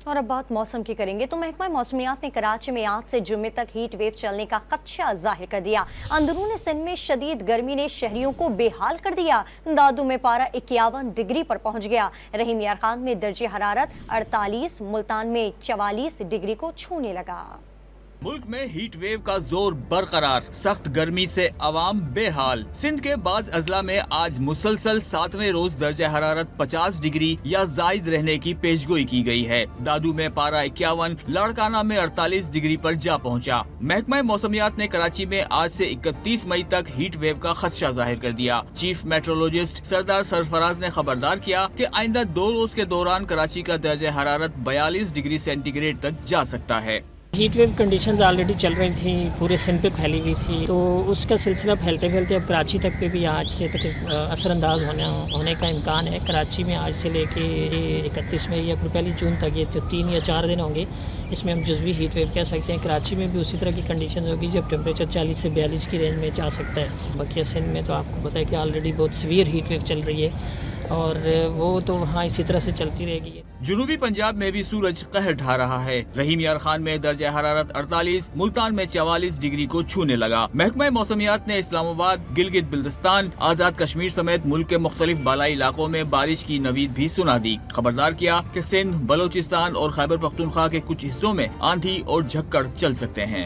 اور اب بات موسم کی کریں گے تو محکمہ موسمیات نے کراچی میں آج سے جمعے تک ہیٹ ویو چلنے کا خدشہ ظاہر کر دیا۔ اندرون سندھ میں شدید گرمی نے شہریوں کو بے حال کر دیا۔ دادو میں پارہ 51 ڈگری پر پہنچ گیا۔ رحیم یار خان میں درجہ حرارت 48، ملتان میں 44 ڈگری کو چھونے لگا۔ ملک میں ہیٹ ویو کا زور برقرار، سخت گرمی سے عوام بے حال۔ سندھ کے بعض اضلاع میں آج مسلسل 7ویں روز درجہ حرارت 50 ڈگری یا زائد رہنے کی پیشگوئی کی گئی ہے۔ دادو میں پارہ 51، لاڑکانہ میں 48 ڈگری پر جا پہنچا۔ محکمہ موسمیات نے کراچی میں آج سے 31 مئی تک ہیٹ ویو کا خدشہ ظاہر کر دیا۔ چیف میٹرولوجسٹ سردار سرفراز نے خبردار کیا کہ آئندہ 2 روز کے دوران کراچی کا درجہ حرارت 42 ڈگری سینٹی گریڈ تک جا سکتا ہے۔ ہیٹ ویو کنڈیشنز آلریڈی چل رہی تھیں، پورے سندھ پہ پھیلی ہوئی تھی، تو اس کا سلسلہ پھیلتے پھیلتے اب کراچی تک پہ بھی آج سے تک اثر انداز ہونے کا امکان ہے۔ کراچی میں آج سے لے کے 31 مئی یا پھر پہلی جون تک یہ جو 3 یا 4 دن ہوں گے، اس میں ہم جزوی ہیٹ ویو کہہ سکتے ہیں۔ کراچی میں بھی اسی طرح کی کنڈیشنز ہوگی جب ٹیمپریچر 40 سے 42 کی رینج میں جا سکتا ہے۔ بقیہ سندھ میں تو آپ کو پتہ ہے کہ آلریڈی بہت سیویئر ہیٹ ویو چل رہی ہے اور وہ تو وہاں اسی طرح سے چلتی رہے گی۔ جنوبی پنجاب میں بھی سورج قہر ڈھا رہا ہے۔ رحیم یار خان میں درجہ حرارت 48، ملتان میں 44 ڈگری کو چھونے لگا۔ محکمہ موسمیات نے اسلام آباد، گلگت بلتستان، آزاد کشمیر سمیت ملک کے مختلف بالائی علاقوں میں بارش کی نوید بھی سنا دی۔ خبردار کیا کہ سندھ، بلوچستان اور خیبر پختونخوا کے کچھ حصوں میں آندھی اور جھکڑ چل سکتے ہیں۔